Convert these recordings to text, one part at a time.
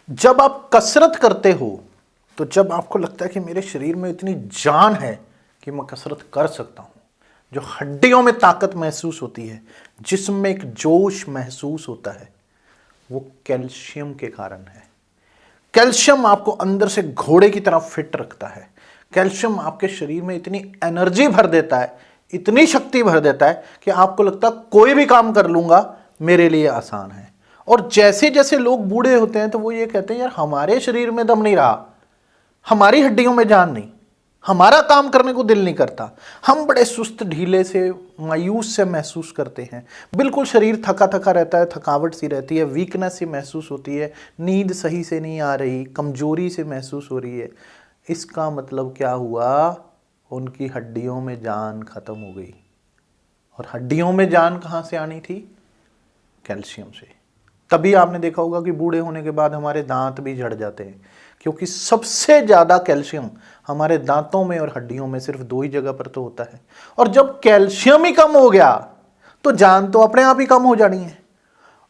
जब आप कसरत करते हो तो जब आपको लगता है कि मेरे शरीर में इतनी जान है कि मैं कसरत कर सकता हूं, जो हड्डियों में ताकत महसूस होती है, जिस्म में एक जोश महसूस होता है, वो कैल्शियम के कारण है। कैल्शियम आपको अंदर से घोड़े की तरह फिट रखता है। कैल्शियम आपके शरीर में इतनी एनर्जी भर देता है, इतनी शक्ति भर देता है कि आपको लगता है कोई भी काम कर लूंगा, मेरे लिए आसान है। और जैसे जैसे लोग बूढ़े होते हैं तो वो ये कहते हैं यार हमारे शरीर में दम नहीं रहा, हमारी हड्डियों में जान नहीं, हमारा काम करने को दिल नहीं करता, हम बड़े सुस्त ढीले से मायूस से महसूस करते हैं, बिल्कुल शरीर थका थका रहता है, थकावट सी रहती है, वीकनेस सी महसूस होती है, नींद सही से नहीं आ रही, कमजोरी से महसूस हो रही है। इसका मतलब क्या हुआ? उनकी हड्डियों में जान खत्म हो गई। और हड्डियों में जान कहाँ से आनी थी? कैल्शियम से। तभी आपने देखा होगा कि बूढ़े होने के बाद हमारे दांत भी झड़ जाते हैं, क्योंकि सबसे ज्यादा कैल्शियम हमारे दांतों में और हड्डियों में सिर्फ दो ही जगह पर तो होता है। और जब कैल्शियम ही कम हो गया तो जान तो अपने आप ही कम हो जानी है।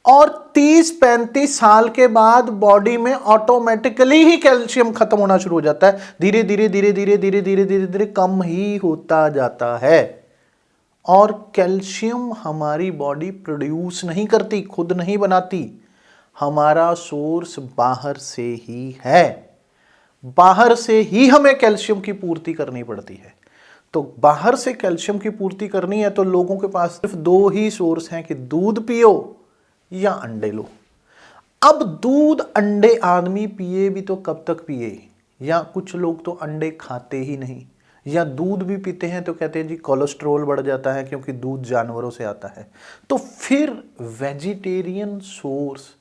और 30-35 साल के बाद बॉडी में ऑटोमेटिकली ही कैल्शियम खत्म होना शुरू हो जाता है, धीरे धीरे धीरे धीरे धीरे धीरे धीरे धीरे कम ही होता जाता है। और कैल्शियम हमारी बॉडी प्रोड्यूस नहीं करती, खुद नहीं बनाती, हमारा सोर्स बाहर से ही है। बाहर से ही हमें कैल्शियम की पूर्ति करनी पड़ती है। तो बाहर से कैल्शियम की पूर्ति करनी है तो लोगों के पास सिर्फ दो ही सोर्स हैं कि दूध पियो या अंडे लो। अब दूध अंडे आदमी पिए भी तो कब तक पिए? या कुछ लोग तो अंडे खाते ही नहीं, या दूध भी पीते हैं तो कहते हैं जी कोलेस्ट्रॉल बढ़ जाता है क्योंकि दूध जानवरों से आता है। तो फिर वेजिटेरियन सोर्स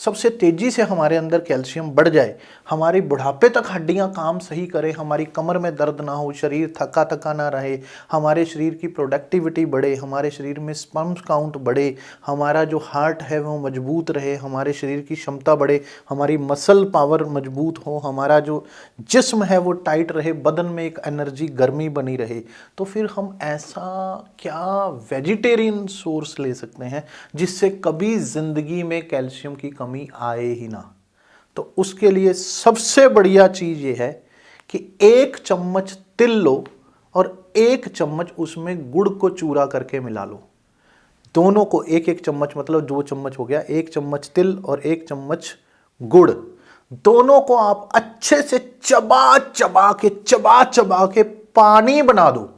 सबसे तेजी से हमारे अंदर कैल्शियम बढ़ जाए, हमारी बुढ़ापे तक हड्डियां काम सही करें, हमारी कमर में दर्द ना हो, शरीर थका थका ना रहे, हमारे शरीर की प्रोडक्टिविटी बढ़े, हमारे शरीर में स्पर्म काउंट बढ़े, हमारा जो हार्ट है वो मजबूत रहे, हमारे शरीर की क्षमता बढ़े, हमारी मसल पावर मजबूत हो, हमारा जो जिस्म है वो टाइट रहे, बदन में एक एनर्जी गर्मी बनी रहे। तो फिर हम ऐसा क्या वेजिटेरियन सोर्स ले सकते हैं जिससे कभी जिंदगी में कैल्शियम की कमी आए ही ना? तो उसके लिए सबसे बढ़िया चीज ये है कि 1 चम्मच तिल लो और 1 चम्मच उसमें गुड़ को चूरा करके मिला लो। दोनों को 1-1 चम्मच, मतलब 2 चम्मच हो गया। 1 चम्मच तिल और 1 चम्मच गुड़, दोनों को आप अच्छे से चबा चबा के पानी बना दो।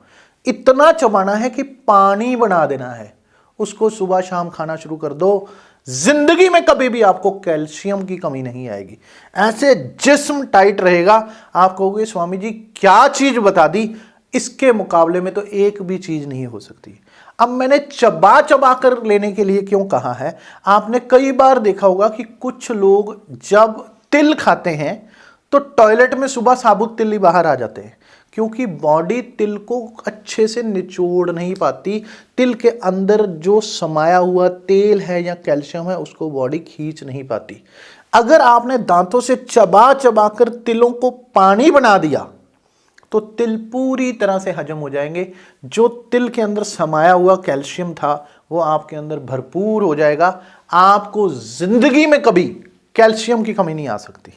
इतना चबाना है कि पानी बना देना है। उसको सुबह शाम खाना शुरू कर दो। जिंदगी में कभी भी आपको कैल्शियम की कमी नहीं आएगी। ऐसे जिस्म टाइट रहेगा, आप कहोगे स्वामी जी क्या चीज बता दी, इसके मुकाबले में तो एक भी चीज नहीं हो सकती। अब मैंने चबा चबा कर लेने के लिए क्यों कहा है? आपने कई बार देखा होगा कि कुछ लोग जब तिल खाते हैं तो टॉयलेट में सुबह साबुत तिल ही बाहर आ जाते हैं, क्योंकि बॉडी तिल को अच्छे से निचोड़ नहीं पाती। तिल के अंदर जो समाया हुआ तेल है या कैल्शियम है उसको बॉडी खींच नहीं पाती। अगर आपने दांतों से चबा चबा कर तिलों को पानी बना दिया तो तिल पूरी तरह से हजम हो जाएंगे। जो तिल के अंदर समाया हुआ कैल्शियम था वो आपके अंदर भरपूर हो जाएगा। आपको जिंदगी में कभी कैल्शियम की कमी नहीं आ सकती।